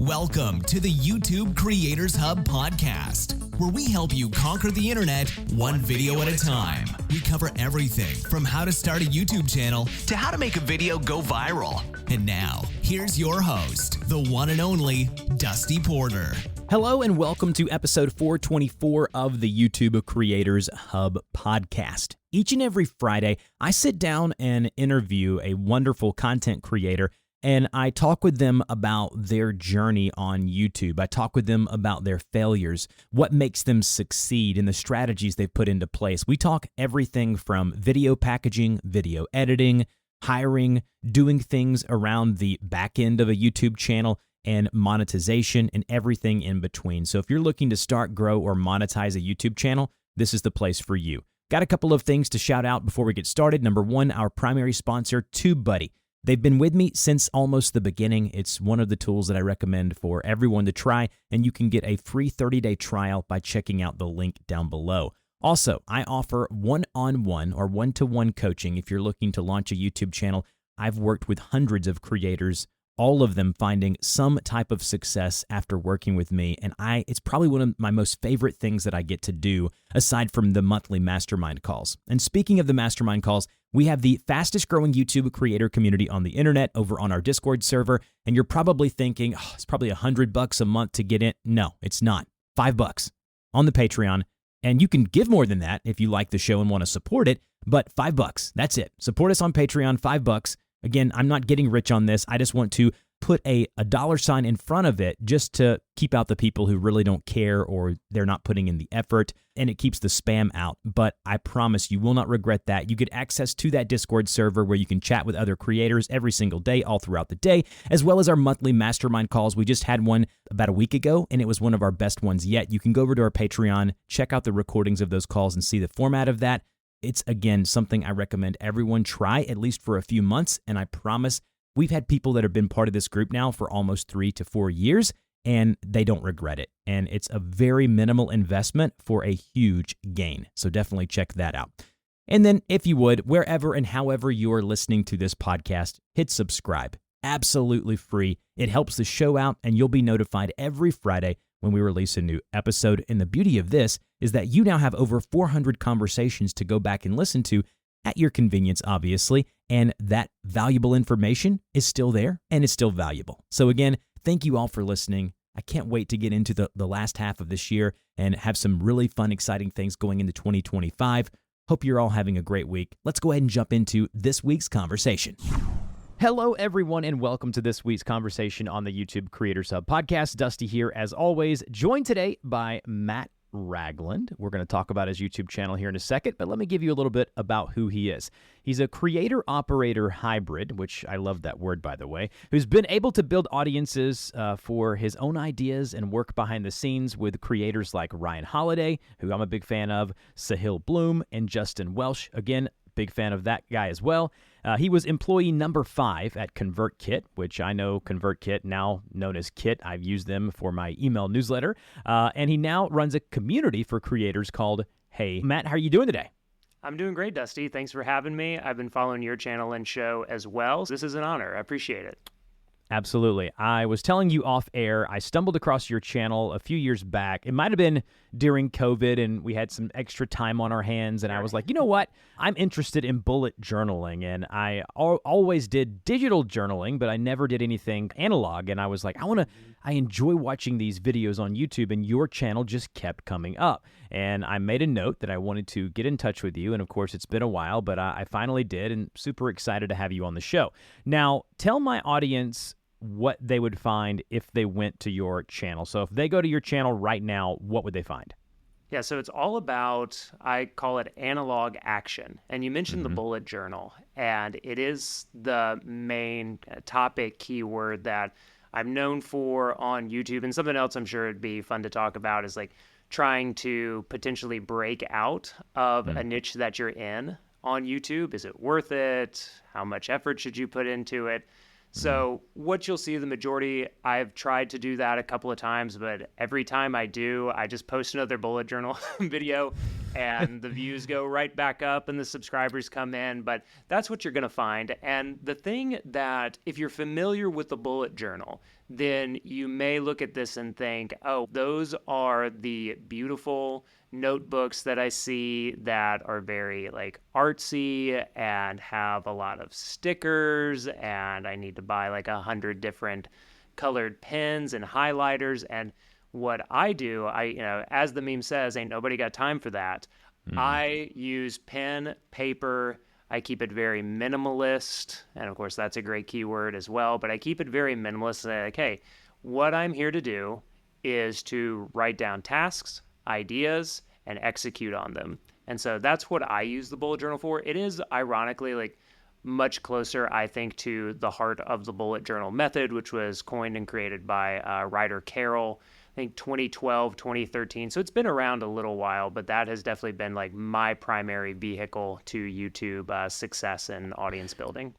Welcome to the YouTube Creators Hub podcast, where we help you conquer the internet one video at a time. We cover everything from how to start a YouTube channel to how to make a video go viral. And now, here's your host, the one and only Dusty Porter. Hello and welcome to episode 424 of the YouTube Creators Hub podcast. Each and every Friday, I sit down and interview a wonderful content creator, and I talk with them about their journey on YouTube. I talk with them about their failures, what makes them succeed, and the strategies they've put into place. We talk everything from video packaging, video editing, hiring, doing things around the back end of a YouTube channel, and monetization, and everything in between. So if you're looking to start, grow, or monetize a YouTube channel, this is the place for you. Got a couple of things to shout out before we get started. Number one, our primary sponsor, TubeBuddy. They've been with me since almost the beginning. It's one of the tools that I recommend for everyone to try, and you can get a free 30-day trial by checking out the link down below. Also, I offer one-on-one or one-to-one coaching if you're looking to launch a YouTube channel. I've worked with hundreds of creators, all of them finding some type of success after working with me, and it's probably one of my most favorite things that I get to do, aside from the monthly mastermind calls. And speaking of the mastermind calls, we have the fastest growing YouTube creator community on the internet over on our Discord server, and you're probably thinking, oh, it's probably $100 a month to get in. No, it's not. $5 on the Patreon, and you can give more than that if you like the show and want to support it, but $5, that's it. Support us on Patreon, $5. Again, I'm not getting rich on this. I just want to put a dollar sign in front of it just to keep out the people who really don't care or they're not putting in the effort, and it keeps the spam out. But I promise you will not regret that. You get access to that Discord server where you can chat with other creators every single day, all throughout the day, as well as our monthly mastermind calls. We just had one about a week ago, and it was one of our best ones yet. You can go over to our Patreon, check out the recordings of those calls, and see the format of that. It's, again, something I recommend everyone try at least for a few months, and I promise we've had people that have been part of this group now for almost 3 to 4 years, and they don't regret it. And it's a very minimal investment for a huge gain, so definitely check that out. And then, if you would, wherever and however you are listening to this podcast, hit subscribe. Absolutely free. It helps the show out, and you'll be notified every Friday when we release a new episode. And the beauty of this is that you now have over 400 conversations to go back and listen to at your convenience, obviously, and that valuable information is still there and it's still valuable. So again, thank you all for listening. I can't wait to get into the last half of this year and have some really fun, exciting things going into 2025. Hope you're all having a great week. Let's go ahead and jump into this week's conversation. Hello, everyone, and welcome to this week's conversation on the YouTube Creators Hub podcast. Dusty here, as always, joined today by Matt Ragland. We're going to talk about his YouTube channel here in a second, but let me give you a little bit about who he is. He's a creator-operator hybrid, which I love that word, by the way, who's been able to build audiences for his own ideas and work behind the scenes with creators like Ryan Holiday, who I'm a big fan of, Sahil Bloom, and Justin Welsh. Again, big fan of that guy as well. He was employee number 5 at ConvertKit, which I know ConvertKit, now known as Kit. I've used them for my email newsletter. And he now runs a community for creators called Hey. Matt, how are you doing today? I'm doing great, Dusty. Thanks for having me. I've been following your channel and show as well. This is an honor. I appreciate it. Absolutely. I was telling you off air, I stumbled across your channel a few years back. It might have been during COVID and we had some extra time on our hands. And I was like, you know what? I'm interested in bullet journaling. And I always did digital journaling, but I never did anything analog. And I was like, I enjoy watching these videos on YouTube, and your channel just kept coming up. And I made a note that I wanted to get in touch with you. And of course, it's been a while, but I finally did, and super excited to have you on the show. Now, tell my audience what they would find if they went to your channel. So if they go to your channel right now, what would they find? Yeah, so it's all about, I call it analog action. And you mentioned the bullet journal, and it is the main topic keyword that I'm known for on YouTube. And something else I'm sure it'd be fun to talk about is like trying to potentially break out of a niche that you're in on YouTube. Is it worth it? How much effort should you put into it? So what you'll see, the majority, I've tried to do that a couple of times, but every time I do, I just post another bullet journal video and the views go right back up and the subscribers come in. But that's what you're going to find. And the thing that, if you're familiar with the bullet journal, then you may look at this and think, oh, those are the beautiful notebooks that I see that are very like artsy and have a lot of stickers, and I need to buy like 100 different colored pens and highlighters. And what I do, as the meme says, ain't nobody got time for that. I use pen, paper. I keep it very minimalist. And of course, that's a great keyword as well. But I keep it very minimalist. Like, hey, what I'm here to do is to write down tasks, ideas, and execute on them. And so that's what I use the bullet journal for. It is ironically like much closer, I think, to the heart of the bullet journal method, which was coined and created by writer Carol, I think 2012, 2013. So it's been around a little while, but that has definitely been like my primary vehicle to YouTube success and audience building.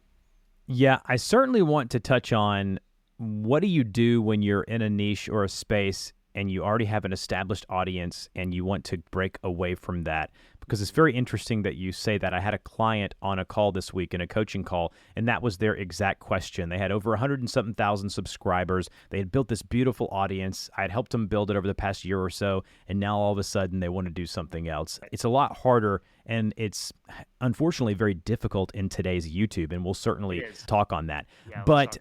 Yeah, I certainly want to touch on what do you do when you're in a niche or a space and you already have an established audience and you want to break away from that? Because it's very interesting that you say that. I had a client on a call this week, in a coaching call, and that was their exact question. They had over 100 and something thousand subscribers. They had built this beautiful audience. I had helped them build it over the past year or so, and now all of a sudden they want to do something else. It's a lot harder, and it's unfortunately very difficult in today's YouTube, and we'll certainly talk on that. Yeah, but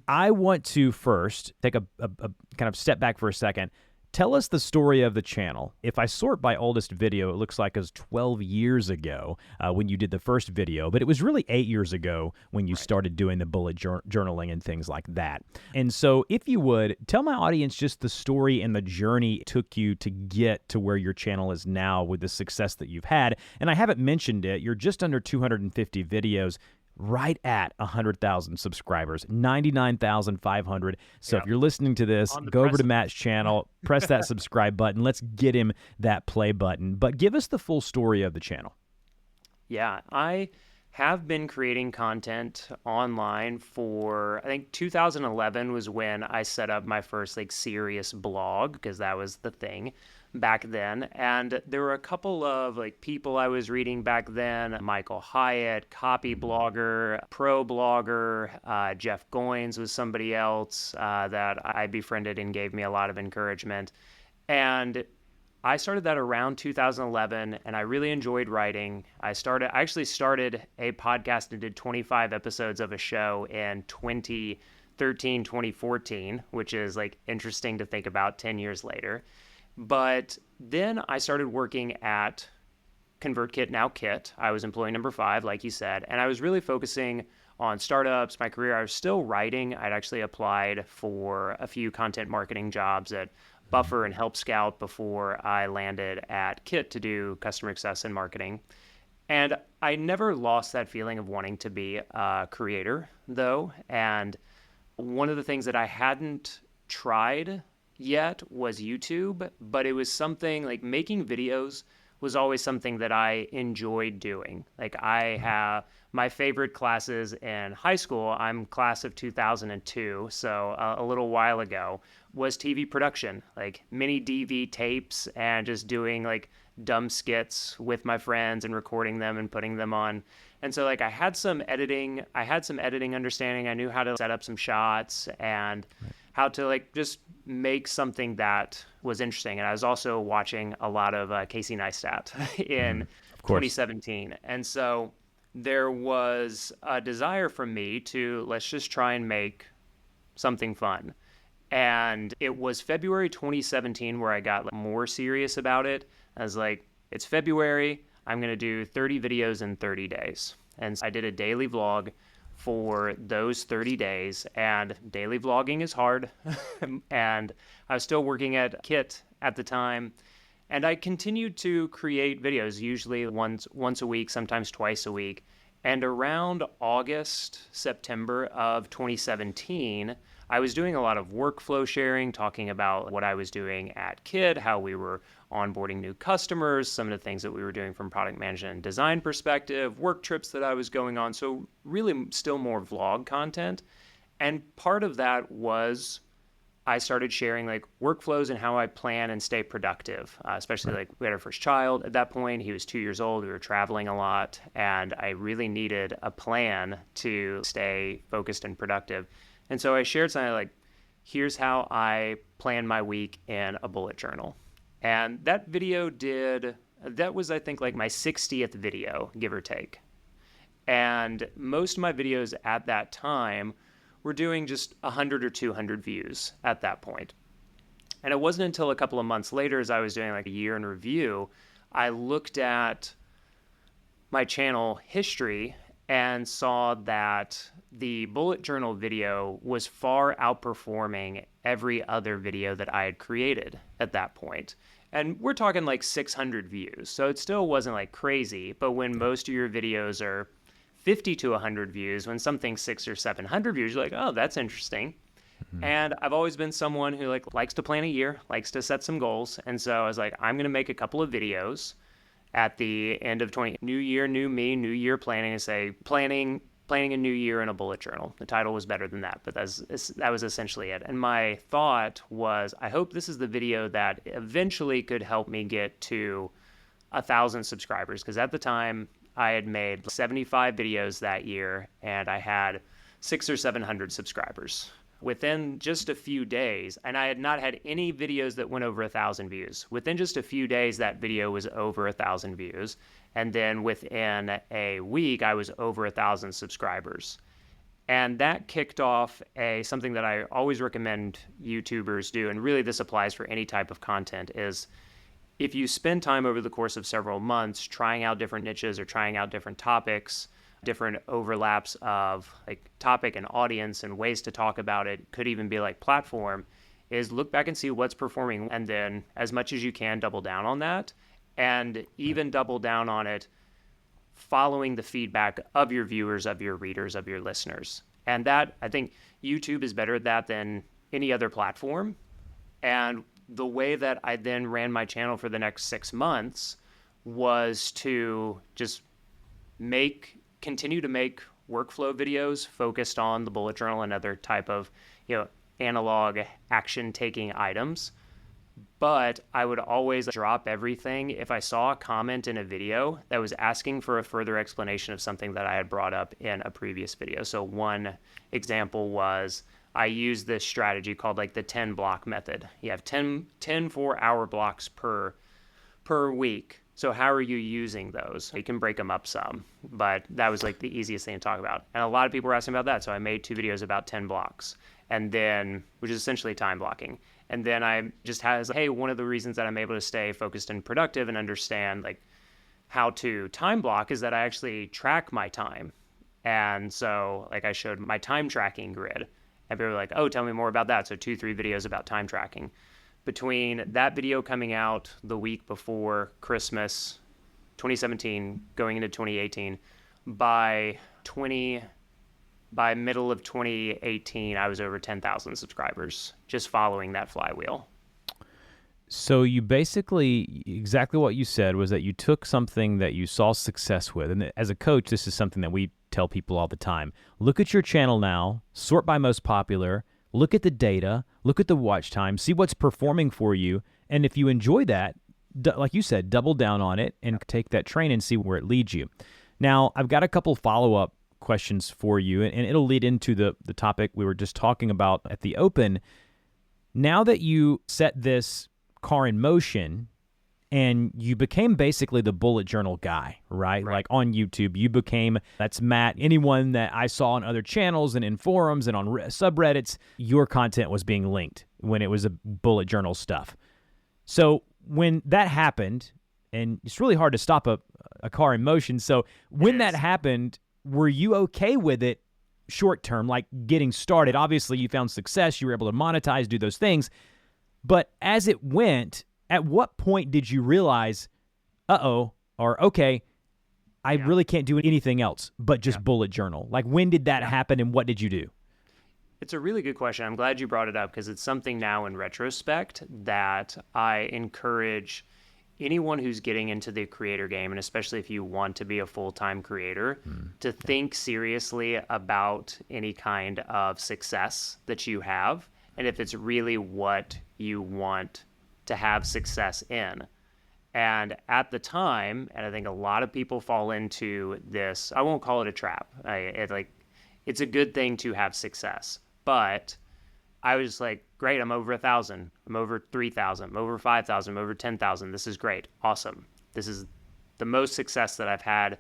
I want to first take a kind of step back for a second. Tell us the story of the channel. If I sort by oldest video, it looks like it was 12 years ago when you did the first video, but it was really 8 years ago when you started doing the bullet journaling and things like that. And so if you would, tell my audience just the story and the journey it took you to get to where your channel is now with the success that you've had. And I haven't mentioned it, you're just under 250 videos, right at 100,000 subscribers, 99,500. So if you're listening to this, go over to Matt's channel, press that subscribe button. Let's get him that play button. But give us the full story of the channel. Yeah, I have been creating content online for, I think 2011 was when I set up my first like serious blog, because that was the thing back then. And there were a couple of like people I was reading back then: Michael Hyatt, copy blogger, pro blogger, Jeff Goins was somebody else that I befriended and gave me a lot of encouragement. And I started that around 2011, and I really enjoyed writing. I actually started a podcast and did 25 episodes of a show in 2013, 2014, which is like interesting to think about 10 years later. But then I started working at ConvertKit, now Kit. I was employee number 5, like you said, and I was really focusing on startups, my career. I was still writing. I'd actually applied for a few content marketing jobs at Buffer and Help Scout before I landed at Kit to do customer success and marketing. And I never lost that feeling of wanting to be a creator, though. And one of the things that I hadn't tried yet was YouTube, but it was something like making videos was always something that I enjoyed doing. Like I have my favorite classes in high school, I'm class of 2002, so a little while ago, was TV production, like mini DV tapes and just doing like dumb skits with my friends and recording them and putting them on. And so like I had some editing understanding. I knew how to set up some shots and how to like just make something that was interesting. And I was also watching a lot of Casey Neistat in 2017. And so there was a desire from me to, let's just try and make something fun. And it was February 2017 where I got like more serious about it. I was like, it's February, I'm going to do 30 videos in 30 days. And so I did a daily vlog for those 30 days, and daily vlogging is hard. And I was still working at Kit at the time, and I continued to create videos, usually once a week, sometimes twice a week. And around August, September of 2017, I was doing a lot of workflow sharing, talking about what I was doing at Kit, how we were onboarding new customers, some of the things that we were doing from product management and design perspective, work trips that I was going on. So really still more vlog content. And part of that was I started sharing like workflows and how I plan and stay productive, especially like we had our first child at that point. He was 2 years old. We were traveling a lot, and I really needed a plan to stay focused and productive. And so I shared something like, here's how I plan my week in a bullet journal. And that video that was, I think, like my 60th video, give or take. And most of my videos at that time were doing just 100 or 200 views at that point. And it wasn't until a couple of months later, as I was doing like a year in review, I looked at my channel history and saw that the bullet journal video was far outperforming every other video that I had created at that point. And we're talking like 600 views. So it still wasn't like crazy, but when most of your videos are 50 to 100 views, when something's 600 or 700 views, you're like, oh, that's interesting. Mm-hmm. And I've always been someone who likes to plan a year, likes to set some goals. And so I was like, I'm going to make a couple of videos at the end of 20, new year, new me, new year planning, and say planning a new year in a bullet journal. The title was better than that, but that was essentially it. And my thought was, I hope this is the video that eventually could help me get to 1,000 subscribers. Because at the time, I had made 75 videos that year, and I had 600 or 700 subscribers. Within just a few days, and I had not had any videos that went over 1,000 views. Within just a few days, that video was over 1,000 views. And then within a week, I was over 1,000 subscribers. And that kicked off something that I always recommend YouTubers do, and really this applies for any type of content, is if you spend time over the course of several months trying out different niches or trying out different topics, different overlaps of like topic and audience and ways to talk about it, could even be like platform, is look back and see what's performing, and then as much as you can double down on that, and even double down on it following the feedback of your viewers, of your readers, of your listeners. And that, I think YouTube is better at that than any other platform. And the way that I then ran my channel for the next 6 months was to just continue to make workflow videos focused on the bullet journal and other type of, analog action taking items. But I would always drop everything if I saw a comment in a video that was asking for a further explanation of something that I had brought up in a previous video. So one example was I used this strategy called like the 10 block method. You have 10 4-hour blocks per week. So how are you using those? You can break them up some, but that was like the easiest thing to talk about. And a lot of people were asking about that. So I made 2 videos about 10 blocks, and then, which is essentially time blocking. And then I just had, hey, one of the reasons that I'm able to stay focused and productive and understand like how to time block is that I actually track my time. And so like I showed my time tracking grid, and people were like, oh, tell me more about that. So 2-3 videos about time tracking. Between that video coming out the week before Christmas 2017 going into 2018, by middle of 2018, I was over 10,000 subscribers just following that flywheel. So you basically, exactly what you said was that you took something that you saw success with. And as a coach, this is something that we tell people all the time. Look at your channel now, sort by most popular, look at the data, look at the watch time, see what's performing for you. And if you enjoy that, like you said, double down on it and take that train and see where it leads you. Now, I've got a couple follow-up questions for you, and it'll lead into the topic we were just talking about at the open. Now that you set this car in motion and you became basically the bullet journal guy, right? Like on YouTube, you became, that's Matt, anyone that I saw on other channels and in forums and on subreddits, your content was being linked when it was a bullet journal stuff. So when that happened, and it's really hard to stop a car in motion, so when that happened, were you okay with it short term, like getting started? Obviously, you found success, you were able to monetize, do those things. But as it went, at what point did you realize, or okay, I really can't do anything else but just bullet journal? Like, when did that happen, and what did you do? It's a really good question. I'm glad you brought it up because it's something now in retrospect that I encourage anyone who's getting into the creator game, and especially if you want to be a full-time creator, to think seriously about any kind of success that you have and if it's really what you want to have success in. And at the time, and I think a lot of people fall into this, I won't call it a trap. It's a good thing to have success, but I was like, great, I'm over 1,000, I'm over 3,000, I'm over 5,000, I'm over 10,000. This is great, awesome. This is the most success that I've had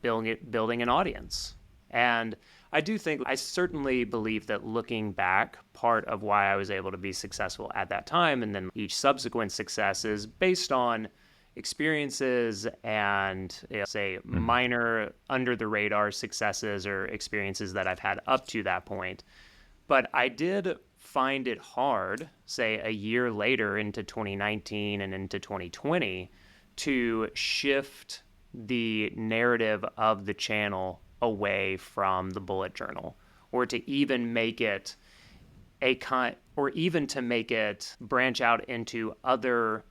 building an audience. And I certainly believe that looking back, part of why I was able to be successful at that time and then each subsequent success is based on experiences and say minor under the radar successes or experiences that I've had up to that point. But I did find it hard, say a year later into 2019 and into 2020, to shift the narrative of the channel away from the bullet journal, or to even make it to make it branch out into other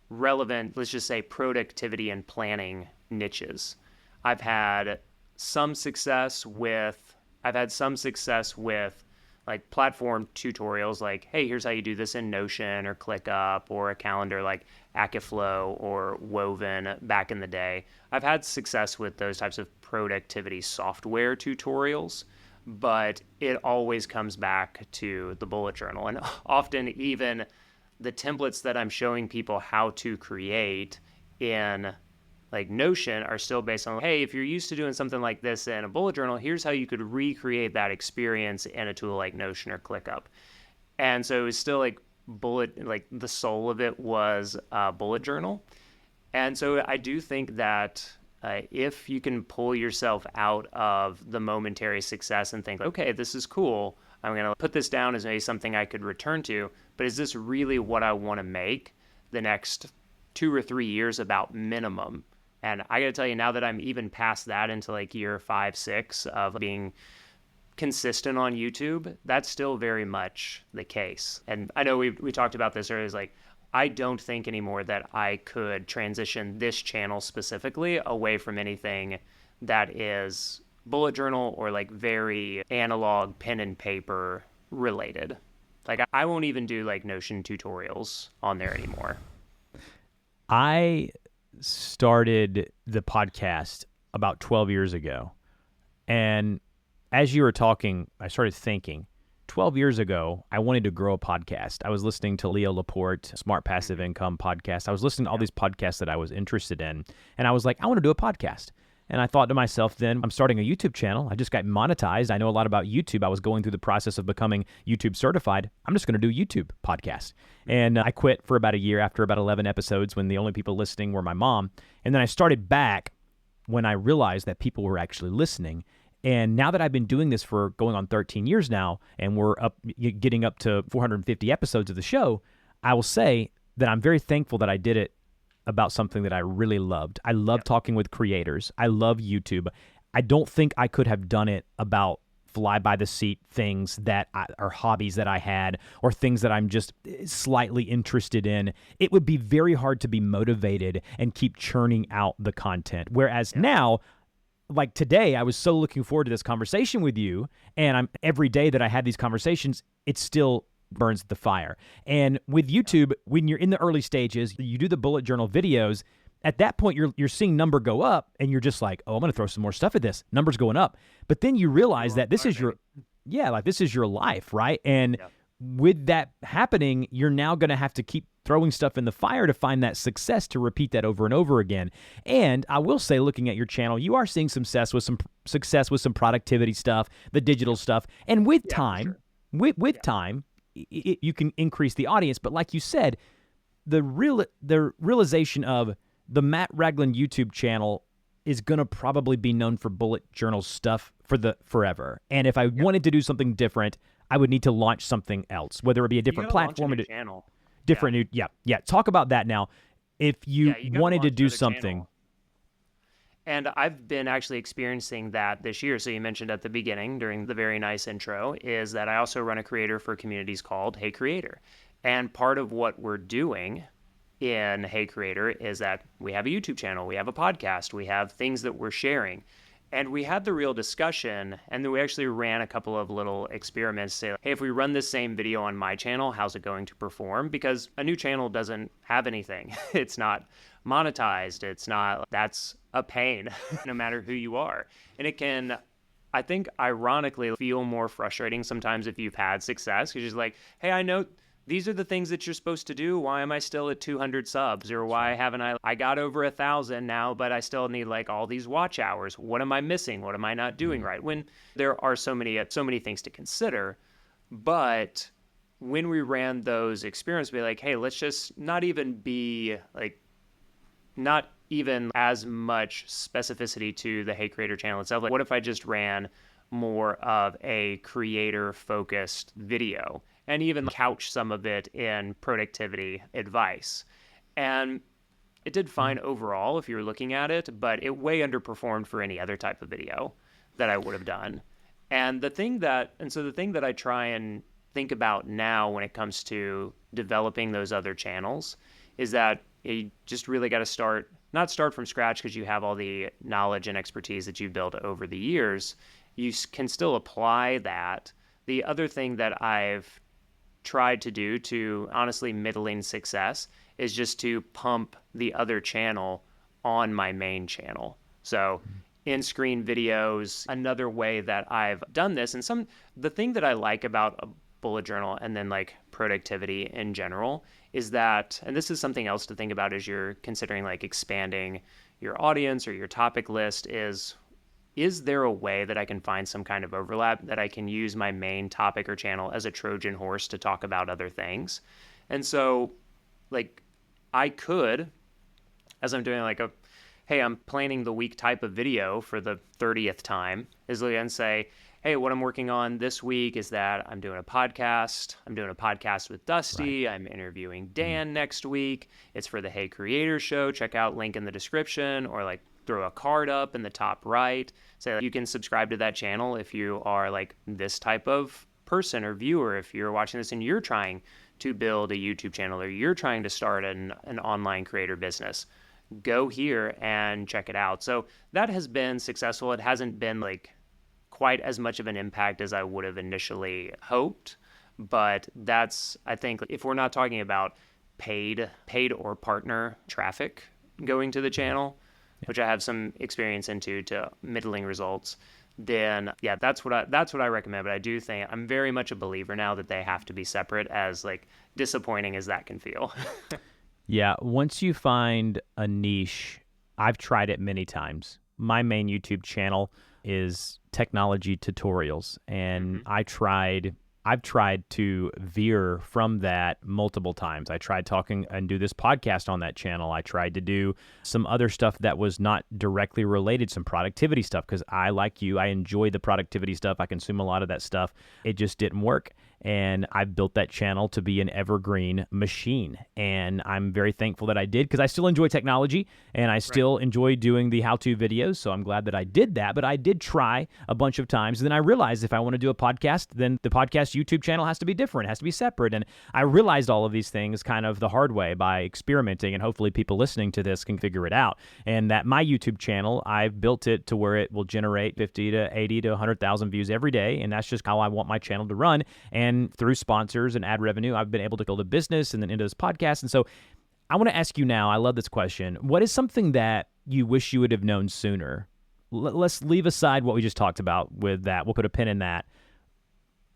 relevant, let's just say, productivity and planning niches. I've had some success with like platform tutorials like, hey, here's how you do this in Notion or ClickUp or a calendar like Akiflow or Woven back in the day. I've had success with those types of productivity software tutorials, but it always comes back to the bullet journal. And often even the templates that I'm showing people how to create in like Notion are still based on, hey, if you're used to doing something like this in a bullet journal, here's how you could recreate that experience in a tool like Notion or ClickUp. And so it was still like the soul of it was a bullet journal. And so I do think that if you can pull yourself out of the momentary success and think, okay, this is cool, I'm going to put this down as maybe something I could return to, but is this really what I want to make the next 2 or 3 years about minimum? And I got to tell you, now that I'm even past that into like year 5, 6 of being consistent on YouTube, that's still very much the case. And I know we talked about this earlier, is like, I don't think anymore that I could transition this channel specifically away from anything that is bullet journal or like very analog pen and paper related. Like I won't even do like Notion tutorials on there anymore. I started the podcast about 12 years ago. And as you were talking, I started thinking, 12 years ago, I wanted to grow a podcast. I was listening to Leo Laporte, Smart Passive Income podcast. I was listening to all these podcasts that I was interested in. And I was like, I want to do a podcast. And I thought to myself then, I'm starting a YouTube channel. I just got monetized. I know a lot about YouTube. I was going through the process of becoming YouTube certified. I'm just going to do YouTube podcast. And I quit for about a year after about 11 episodes when the only people listening were my mom. And then I started back when I realized that people were actually listening. And now that I've been doing this for going on 13 years now, and we're getting up to 450 episodes of the show, I will say that I'm very thankful that I did it about something that I really loved. I love talking with creators. I love YouTube. I don't think I could have done it about fly-by-the-seat things that are hobbies that I had or things that I'm just slightly interested in. It would be very hard to be motivated and keep churning out the content. Whereas now, like today, I was so looking forward to this conversation with you, and every day that I had these conversations, it still burns the fire. And with YouTube, when you're in the early stages, you do the bullet journal videos. At that point, you're seeing number go up, and you're just like, oh, I'm going to throw some more stuff at this. Number's going up. But then you realize that this is your life, right? And with that happening, you're now going to have to keep throwing stuff in the fire to find that success, to repeat that over and over again. And I will say, looking at your channel, you are seeing success with some productivity stuff, the digital stuff. And with time, with time, you can increase the audience. But like you said, the realization of the Matt Ragland YouTube channel is going to probably be known for bullet journal stuff for forever. And if I wanted to do something different, I would need to launch something else, whether it be a different platform or channel. Different new. Yeah. Talk about that now. If you wanted to do something. Channel. And I've been actually experiencing that this year. So you mentioned at the beginning, during the very nice intro, is that I also run a creator for communities called HeyCreator. And part of what we're doing in HeyCreator is that we have a YouTube channel, we have a podcast, we have things that we're sharing. And we had the real discussion, and then we actually ran a couple of little experiments to say, hey, if we run this same video on my channel, how's it going to perform? Because a new channel doesn't have anything. It's not monetized. That's a pain, no matter who you are. And it can, I think, ironically feel more frustrating sometimes if you've had success, because you're like, hey, I know these are the things that you're supposed to do. Why am I still at 200 subs? Or why haven't I got over 1,000 now, but I still need like all these watch hours. What am I missing? What am I not doing right? When there are so many things to consider. But when we ran those experiments, we like, hey, let's just not even as much specificity to the HeyCreator channel itself. Like, what if I just ran more of a creator-focused video and even couch some of it in productivity advice? And it did fine overall if you're looking at it, but it way underperformed for any other type of video that I would have done. And the thing that I try and think about now when it comes to developing those other channels is that you just really got to not start from scratch because you have all the knowledge and expertise that you've built over the years. You can still apply that. The other thing that I've tried to do to honestly middling success is just to pump the other channel on my main channel. So in-screen videos, another way that I've done this, and the thing that I like about a bullet journal and then like productivity in general is that, and this is something else to think about as you're considering like expanding your audience or your topic list, is there a way that I can find some kind of overlap that I can use my main topic or channel as a Trojan horse to talk about other things? And so like I could, as I'm doing like hey, I'm planning the week type of video for the 30th time, is look and say, hey, what I'm working on this week is that I'm doing a podcast. I'm doing a podcast with Dusty. Right. I'm interviewing Dan next week. It's for the HeyCreator show. Check out link in the description, or like throw a card up in the top right. Say like, you can subscribe to that channel if you are like this type of person or viewer. If you're watching this and you're trying to build a YouTube channel or you're trying to start an online creator business, go here and check it out. So that has been successful. It hasn't been like quite as much of an impact as I would have initially hoped, but that's, I think, if we're not talking about paid or partner traffic going to the channel, which I have some experience into, to middling results, then yeah, that's what I recommend. But I do think I'm very much a believer now that they have to be separate, as like disappointing as that can feel. Yeah, once you find a niche, I've tried it many times. My main YouTube channel is technology tutorials, and I've tried to veer from that multiple times. I tried talking and do this podcast on that channel. I tried to do some other stuff that was not directly related, some productivity stuff, because I, like you, I enjoy the productivity stuff. I consume a lot of that stuff. It just didn't work. And I've built that channel to be an evergreen machine. And I'm very thankful that I did, because I still enjoy technology and I still enjoy doing the how-to videos. So I'm glad that I did that. But I did try a bunch of times. And then I realized if I want to do a podcast, then the podcast YouTube channel has to be different, it has to be separate. And I realized all of these things kind of the hard way by experimenting. And hopefully people listening to this can figure it out. And that my YouTube channel, I've built it to where it will generate 50 to 80 to 100,000 views every day. And that's just how I want my channel to run. And through sponsors and ad revenue, I've been able to build a business and then into this podcast. And so I want to ask you now, I love this question. What is something that you wish you would have known sooner? Let's leave aside what we just talked about with that. We'll put a pin in that.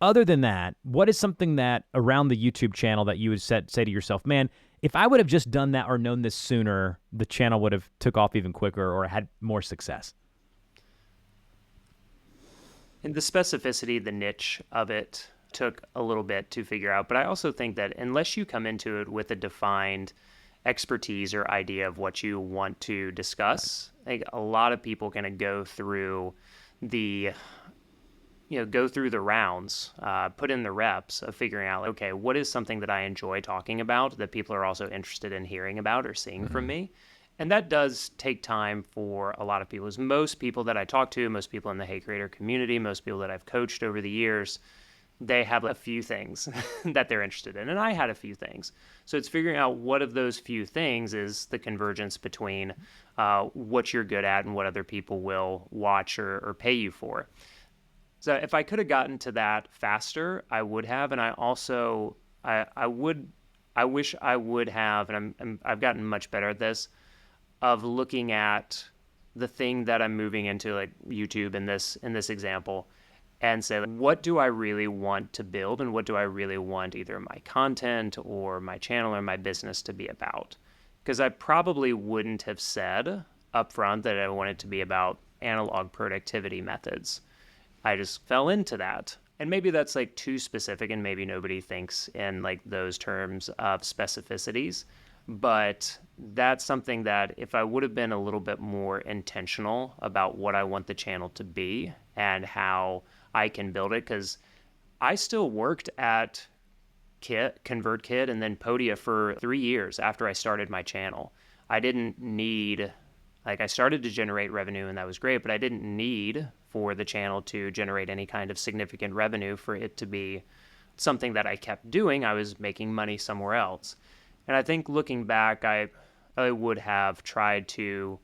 Other than that, what is something that around the YouTube channel that you would say to yourself, man, if I would have just done that or known this sooner, the channel would have took off even quicker or had more success? And the specificity, the niche of it took a little bit to figure out. But I also think that unless you come into it with a defined expertise or idea of what you want to discuss, I think a lot of people kind of go through the rounds, put in the reps of figuring out, okay, what is something that I enjoy talking about that people are also interested in hearing about or seeing from me? And that does take time for a lot of people. As most people that I talk to, most people in the HeyCreator community, most people that I've coached over the years, they have a few things that they're interested in, and I had a few things. So it's figuring out what of those few things is the convergence between what you're good at and what other people will watch or pay you for. So if I could have gotten to that faster, I would have, and I also I wish I would have, and I've gotten much better at this, of looking at the thing that I'm moving into, like YouTube in this example, and say, like, what do I really want to build, and what do I really want either my content or my channel or my business to be about? Because I probably wouldn't have said upfront that I wanted to be about analog productivity methods. I just fell into that. And maybe that's like too specific, and maybe nobody thinks in like those terms of specificities. But that's something that if I would have been a little bit more intentional about what I want the channel to be and how I can build it, because I still worked at ConvertKit and then Podia for 3 years after I started my channel. I didn't need, like, I started to generate revenue and that was great, but I didn't need for the channel to generate any kind of significant revenue for it to be something that I kept doing. I was making money somewhere else. And I think looking back, I would have tried to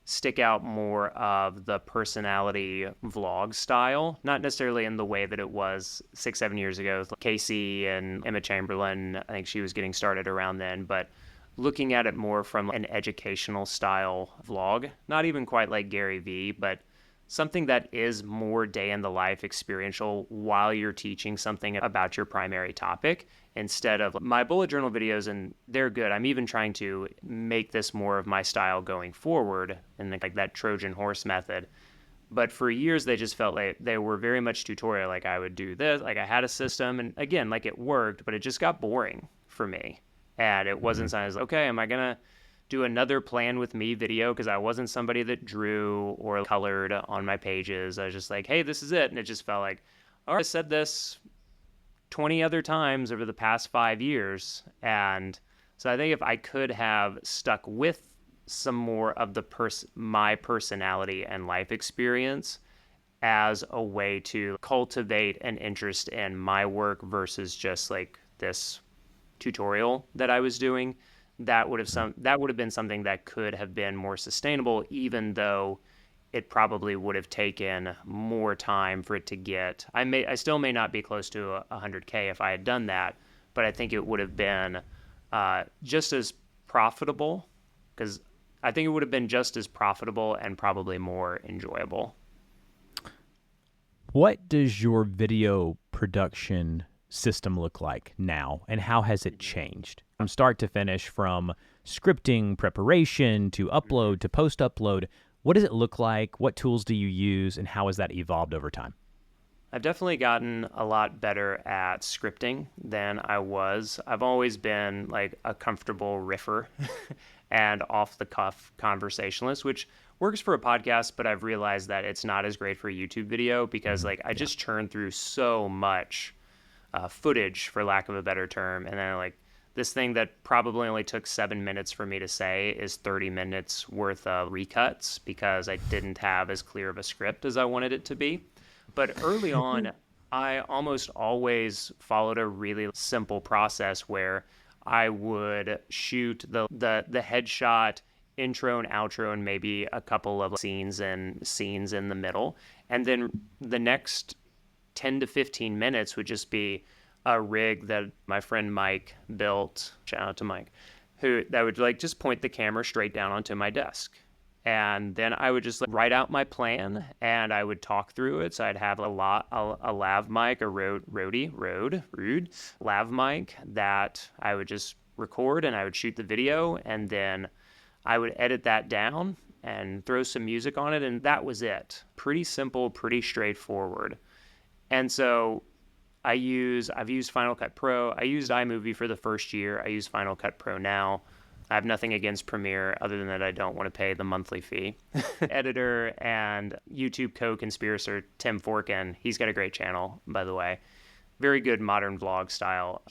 stick out more of the personality vlog style, not necessarily in the way that it was 6-7 years ago with Casey and Emma Chamberlain. I think she was getting started around then, but looking at it more from an educational style vlog, not even quite like Gary Vee, but something that is more day in the life experiential while you're teaching something about your primary topic, instead of my bullet journal videos, and they're good. I'm even trying to make this more of my style going forward, and like that Trojan horse method. But for years, they just felt like they were very much tutorial. Like I would do this, like I had a system, and again, like it worked, but it just got boring for me. And it wasn't something I was like, okay, am I going to do another plan with me video? Because I wasn't somebody that drew or colored on my pages. I was just like, hey, this is it. And it just felt like, all right, I said this 20 other times over the past 5 years. And so I think if I could have stuck with some more of the my personality and life experience as a way to cultivate an interest in my work versus just like this tutorial that I was doing, that would have been something that could have been more sustainable, even though it probably would have taken more time for it to get. I still may not be close to 100K if I had done that, but I think it would have been just as profitable, because I think it would have been just as profitable and probably more enjoyable. What does your video production system look like now, and how has it changed from start to finish, from scripting preparation to upload to post-upload? What does it look like? What tools do you use, and how has that evolved over time? I've definitely gotten a lot better at scripting than I was. I've always been like a comfortable riffer and off-the-cuff conversationalist, which works for a podcast, but I've realized that it's not as great for a YouTube video, because like I just churn through so much footage, for lack of a better term, and then like this thing that probably only took 7 minutes for me to say is 30 minutes worth of recuts, because I didn't have as clear of a script as I wanted it to be. But early on, I almost always followed a really simple process where I would shoot the headshot, intro and outro, and maybe a couple of scenes in the middle, and then the next 10 to 15 minutes would just be a rig that my friend Mike built. Shout out to Mike, that would like just point the camera straight down onto my desk. And then I would just like write out my plan and I would talk through it. So I'd have a lav mic, a Rode lav mic that I would just record, and I would shoot the video, and then I would edit that down and throw some music on it, and that was it. Pretty simple, pretty straightforward. And so I've used Final Cut Pro. I used iMovie for the first year. I use Final Cut Pro now. I have nothing against Premiere other than that I don't want to pay the monthly fee. Editor and YouTube co-conspirator Tim Forkin, he's got a great channel, by the way. Very good modern vlog style.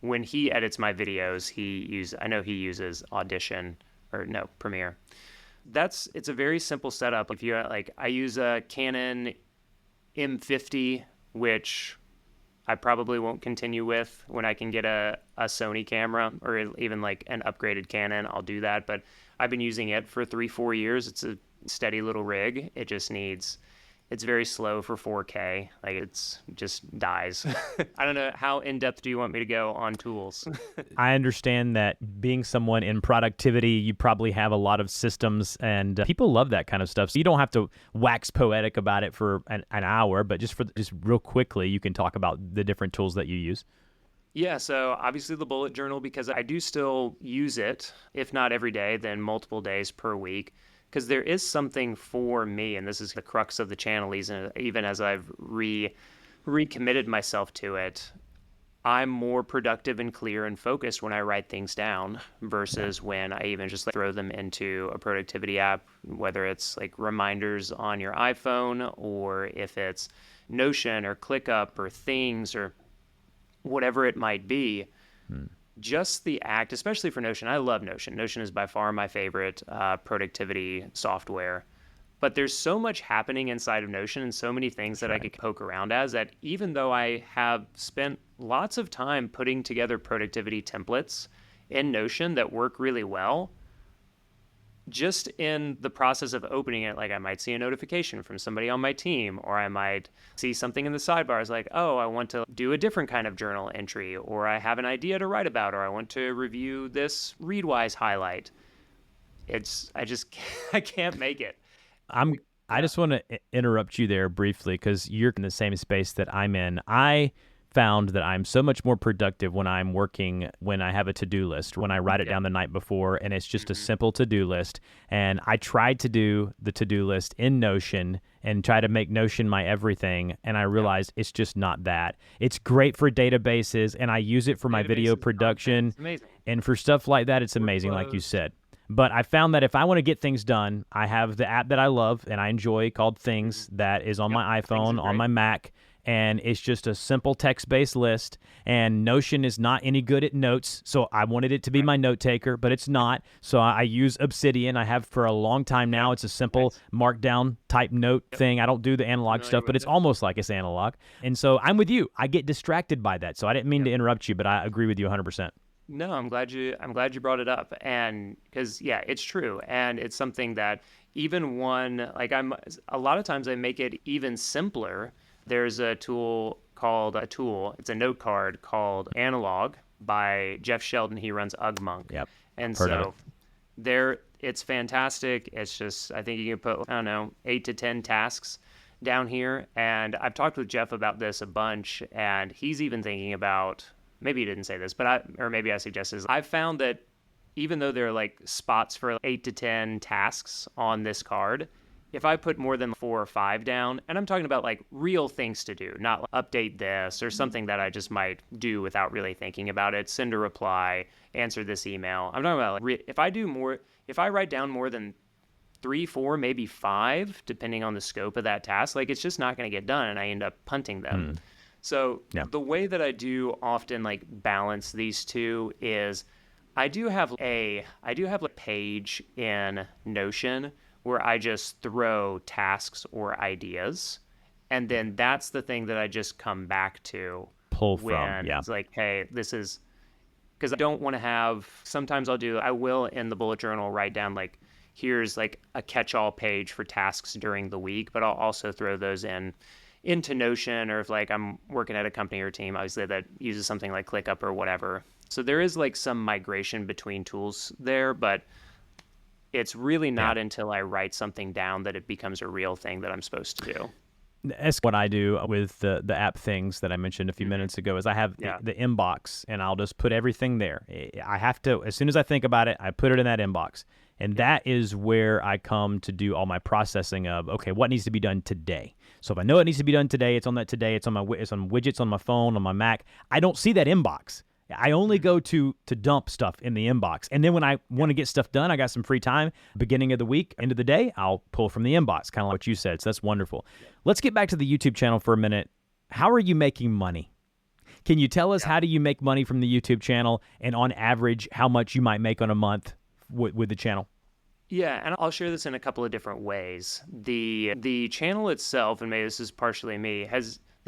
When he edits my videos, I know he uses Premiere. It's a very simple setup. If you I use a Canon M50, which I probably won't continue with. When I can get a Sony camera or even like an upgraded Canon, I'll do that. But I've been using it for 3-4 years. It's a steady little rig. It's very slow for 4K. Like it's just dies. I don't know. How in depth do you want me to go on tools? I understand that being someone in productivity, you probably have a lot of systems, and people love that kind of stuff. So you don't have to wax poetic about it for an hour, but just real quickly, you can talk about the different tools that you use. Yeah, so obviously the bullet journal, because I do still use it, if not every day, then multiple days per week. Because there is something for me, and this is the crux of the channel, even as I've recommitted myself to it. I'm more productive and clear and focused when I write things down versus when I even just throw them into a productivity app, whether it's like reminders on your iPhone or if it's Notion or ClickUp or Things or whatever it might be. Just the act, especially for Notion. I love Notion. Notion is by far my favorite productivity software. But there's so much happening inside of Notion and so many things that I could poke around as that even though I have spent lots of time putting together productivity templates in Notion that work really well, just in the process of opening it, like I might see a notification from somebody on my team, or I might see something in the sidebar. It's like, oh, I want to do a different kind of journal entry, or I have an idea to write about, or I want to review this Readwise highlight. I can't make it. I just want to interrupt you there briefly because you're in the same space that I'm in. I found that I'm so much more productive when I'm working, when I have a to-do list, when I write it down the night before, and it's just a simple to-do list. And I tried to do the to-do list in Notion and try to make Notion my everything, and I realized it's just not that. It's great for databases, and I use it for my video production. It's amazing. And for stuff like that, it's amazing, like you said. But I found that if I want to get things done, I have the app that I love and I enjoy called Things that is on my iPhone, on my Mac, and it's just a simple text-based list. And Notion is not any good at notes, so I wanted it to be my note taker, but it's not. So I use Obsidian. I have for a long time now. It's a simple markdown type note thing. I don't do the analog stuff, but it's almost like it's analog. And so I'm with you. I get distracted by that. So I didn't mean to interrupt you, but I agree with you 100%. No, I'm glad you brought it up, and because it's true, and it's something that even a lot of times I make it even simpler. There's a tool, it's a note card called Analog by Jeff Sheldon. He runs UgMonk. Yep. And Heard of so there, it's fantastic. It's just, I think you can put, 8 to 10 tasks down here. And I've talked with Jeff about this a bunch, and he's even thinking about, maybe he didn't say this, or maybe I suggested this. I've found that even though there are like spots for 8 to 10 tasks on this card, if I put more than 4 or 5 down, and I'm talking about like real things to do, not like update this or something that I just might do without really thinking about it, send a reply, answer this email. I'm talking about like, if I write down more than 3, 4, maybe 5, depending on the scope of that task, like it's just not going to get done and I end up punting them. So the way that I do often like balance these two is I do have a page in Notion where I just throw tasks or ideas, and then that's the thing that I just come back to. Pull from, It's like, hey, this is, because I don't want to have, sometimes I will in the bullet journal write down like, here's like a catch-all page for tasks during the week, but I'll also throw those into Notion, or if like I'm working at a company or team, obviously that uses something like ClickUp or whatever. So there is like some migration between tools there, but it's really not until I write something down that it becomes a real thing that I'm supposed to do. That's what I do with the app Things that I mentioned a few minutes ago. Is I have the inbox, and I'll just put everything there. I have to, as soon as I think about it, I put it in that inbox. And that is where I come to do all my processing of, okay, what needs to be done today? So if I know it needs to be done today, it's on that today. It's on widgets on my phone, on my Mac. I don't see that inbox. I only go to dump stuff in the inbox. And then when I want to get stuff done, I got some free time, beginning of the week, end of the day, I'll pull from the inbox, kind of like what you said. So that's wonderful. Let's get back to the YouTube channel for a minute. How are you making money? Can you tell us how do you make money from the YouTube channel, and on average, how much you might make on a month with the channel? Yeah, and I'll share this in a couple of different ways. The channel itself, and maybe this is partially me,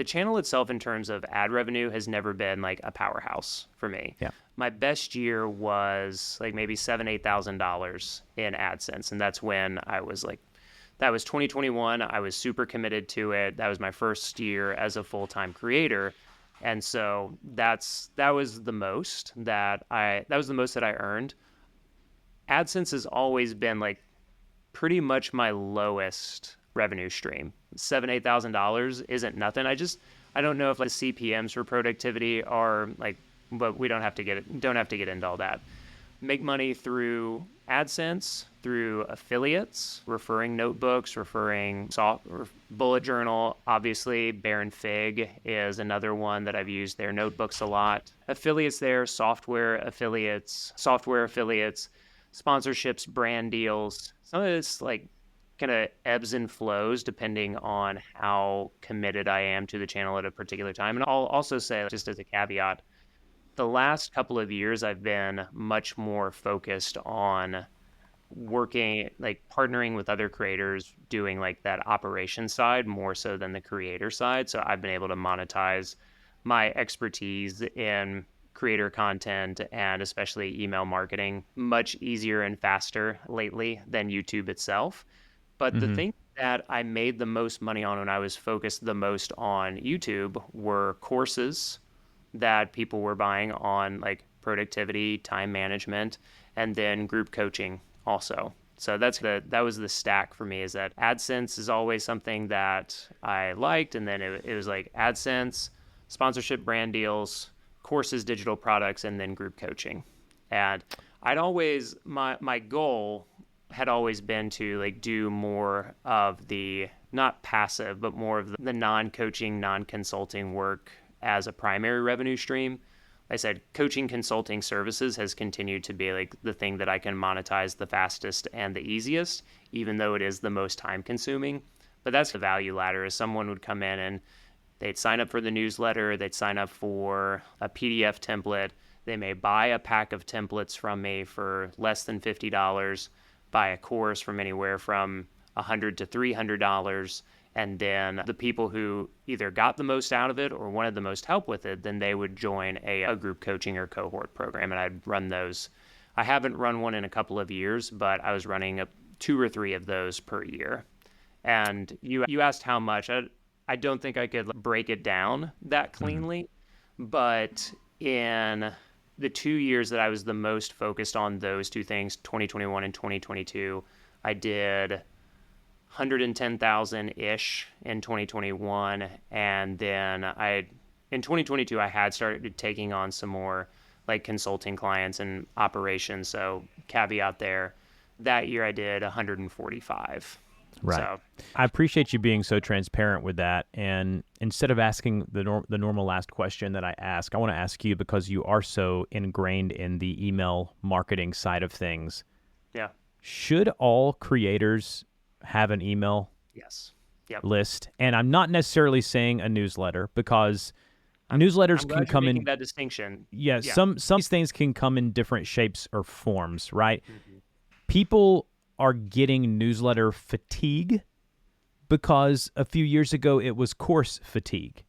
the channel itself in terms of ad revenue has never been like a powerhouse for me. Yeah. My best year was like maybe $7,000-8,000 in AdSense. And that's when I was like, that was 2021. I was super committed to it. That was my first year as a full-time creator. And so that was the most that I earned. AdSense has always been like pretty much my lowest revenue stream. $7,000-8,000 isn't nothing. I don't know if like the CPMs for productivity are like, but we don't have to get into all that. Make money through AdSense, through affiliates, referring notebooks, referring bullet journal. Obviously, Bear and Fig is another one that I've used their notebooks a lot. Affiliates there, software affiliates, sponsorships, brand deals. Some of this like kind of ebbs and flows depending on how committed I am to the channel at a particular time. And I'll also say, just as a caveat, the last couple of years I've been much more focused on working, like partnering with other creators, doing like that operation side more so than the creator side. So I've been able to monetize my expertise in creator content and especially email marketing much easier and faster lately than YouTube itself. But the thing that I made the most money on when I was focused the most on YouTube were courses that people were buying on like productivity, time management, and then group coaching also. So that was the stack for me, is that AdSense is always something that I liked. And then it was like AdSense, sponsorship, brand deals, courses, digital products, and then group coaching. And my goal had always been to like do more of the, not passive, but more of the non-coaching, non-consulting work as a primary revenue stream. Like I said, coaching, consulting services has continued to be like the thing that I can monetize the fastest and the easiest, even though it is the most time consuming. But that's the value ladder, is someone would come in and they'd sign up for the newsletter, they'd sign up for a PDF template, they may buy a pack of templates from me for less than $50, buy a course from anywhere from $100 to $300, and then the people who either got the most out of it or wanted the most help with it, then they would join a group coaching or cohort program, and I'd run those. I haven't run one in a couple of years, but I was running 2 or 3 of those per year. And you asked how much. I don't think I could break it down that cleanly, but in the 2 years that I was the most focused on those two things, 2021 and 2022, I did 110,000-ish in 2021. And then in 2022, I had started taking on some more like consulting clients and operations. So caveat there, that year I did 145. Right. So, I appreciate you being so transparent with that. And instead of asking the normal last question that I ask, I want to ask you, because you are so ingrained in the email marketing side of things. Yeah. Should all creators have an email list? And I'm not necessarily saying a newsletter, because newsletters can come in that distinction. Yeah, some of these things can come in different shapes or forms, right? Mm-hmm. People are getting newsletter fatigue because a few years ago it was course fatigue.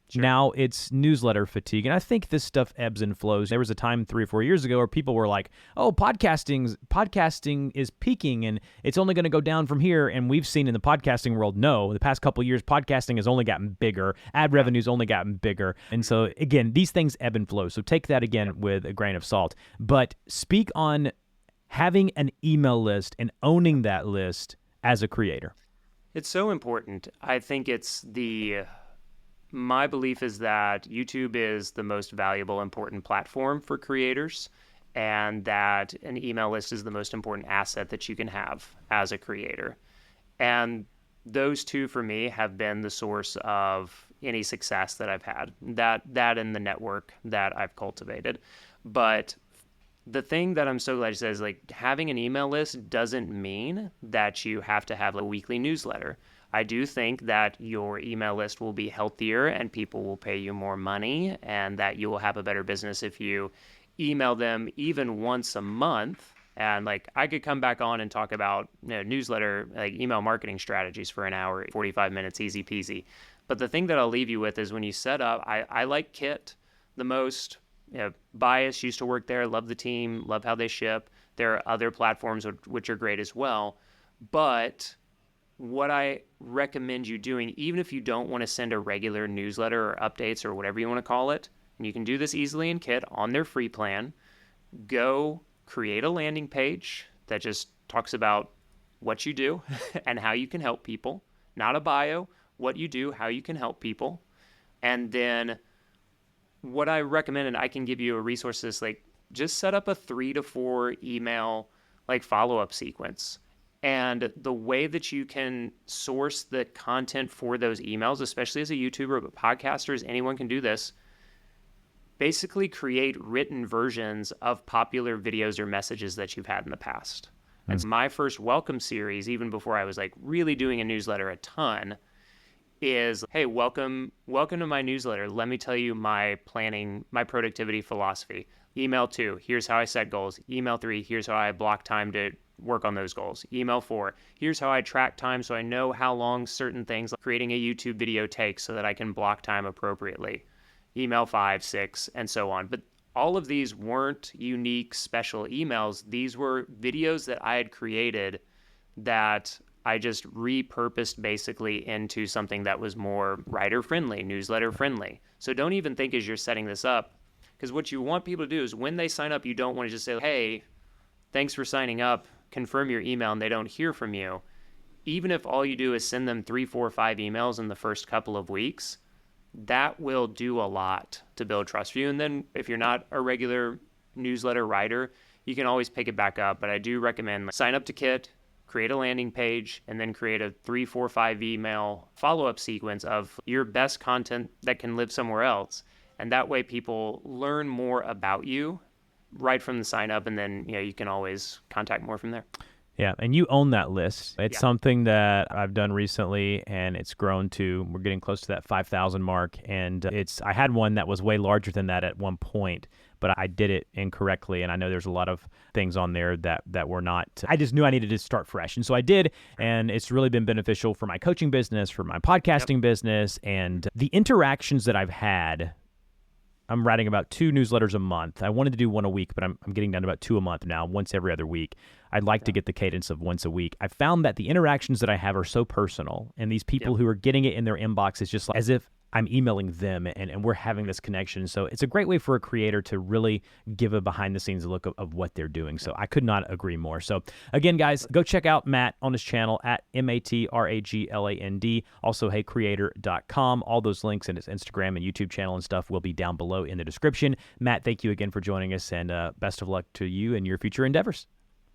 Sure. Now it's newsletter fatigue. And I think this stuff ebbs and flows. There was a time 3 or 4 years ago where people were like, oh, podcasting is peaking and it's only going to go down from here. And we've seen in the podcasting world, no, the past couple of years, podcasting has only gotten bigger. Ad revenue's only gotten bigger. And so again, these things ebb and flow. So take that again with a grain of salt. But speak on having an email list and owning that list as a creator. It's so important. I think my belief is that YouTube is the most valuable, important platform for creators, and that an email list is the most important asset that you can have as a creator. And those two for me have been the source of any success that I've had, that and the network that I've cultivated. But the thing that I'm so glad you said is like having an email list doesn't mean that you have to have a weekly newsletter. I do think that your email list will be healthier and people will pay you more money, and that you will have a better business if you email them even once a month. And like I could come back on and talk about newsletter, like email marketing strategies for an hour, 45 minutes, easy peasy. But the thing that I'll leave you with is when you set up, I like Kit the most. Bias, used to work there, love the team, love how they ship. There are other platforms which are great as well. But what I recommend you doing, even if you don't want to send a regular newsletter or updates or whatever you want to call it, and you can do this easily in Kit on their free plan, go create a landing page that just talks about what you do and how you can help people. Not a bio, what you do, how you can help people. And then what I recommend, and I can give you a resource, is like just set up a 3 to 4 email like follow-up sequence. And the way that you can source the content for those emails, especially as a YouTuber, but podcasters, anyone can do this, basically create written versions of popular videos or messages that you've had in the past. And my first welcome series, even before I was like really doing a newsletter a ton, is, hey, welcome to my newsletter. Let me tell you my productivity philosophy. Email 2, here's how I set goals. Email 3, here's how I block time to work on those goals. Email 4, here's how I track time so I know how long certain things like creating a YouTube video takes so that I can block time appropriately. Email 5, 6, and so on. But all of these weren't unique special emails. These were videos that I had created that I just repurposed basically into something that was more writer-friendly, newsletter-friendly. So don't even think as you're setting this up, because what you want people to do is when they sign up, you don't want to just say, hey, thanks for signing up, confirm your email, and they don't hear from you. Even if all you do is send them 3, 4, 5 emails in the first couple of weeks, that will do a lot to build trust for you. And then if you're not a regular newsletter writer, you can always pick it back up. But I do recommend sign up to Kit, create a landing page, and then create a 3, 4, 5 email follow-up sequence of your best content that can live somewhere else. And that way people learn more about you right from the sign up, and then you can always contact more from there. Yeah, and you own that list. It's something that I've done recently, and it's grown to, we're getting close to that 5,000 mark, and I had one that was way larger than that at one point, but I did it incorrectly, and I know there's a lot of things on there that were not, I just knew I needed to start fresh, and so I did, and it's really been beneficial for my coaching business, for my podcasting business, and the interactions that I've had. I'm writing about 2 newsletters a month. I wanted to do 1 a week, but I'm getting down to about 2 a month now, once every other week. I'd like to get the cadence of once a week. I found that the interactions that I have are so personal, and these people who are getting it in their inbox is just like, as if I'm emailing them and we're having this connection. So it's a great way for a creator to really give a behind-the-scenes look of what they're doing. So I could not agree more. So again, guys, go check out Matt on his channel at MATRAGLAND. Also, HeyCreator.com. All those links in his Instagram and YouTube channel and stuff will be down below in the description. Matt, thank you again for joining us, and best of luck to you and your future endeavors.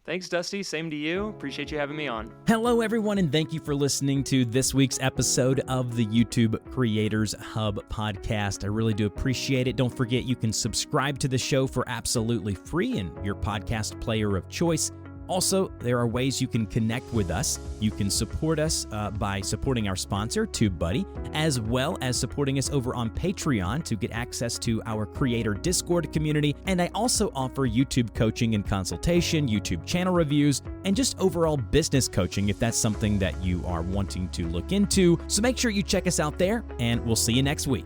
Thanks, Dusty. Same to you. Appreciate you having me on. Hello, everyone, and thank you for listening to this week's episode of the YouTube Creators Hub podcast. I really do appreciate it. Don't forget, you can subscribe to the show for absolutely free in your podcast player of choice. Also, there are ways you can connect with us. You can support us by supporting our sponsor, TubeBuddy, as well as supporting us over on Patreon to get access to our Creator Discord community. And I also offer YouTube coaching and consultation, YouTube channel reviews, and just overall business coaching if that's something that you are wanting to look into. So make sure you check us out there, and we'll see you next week.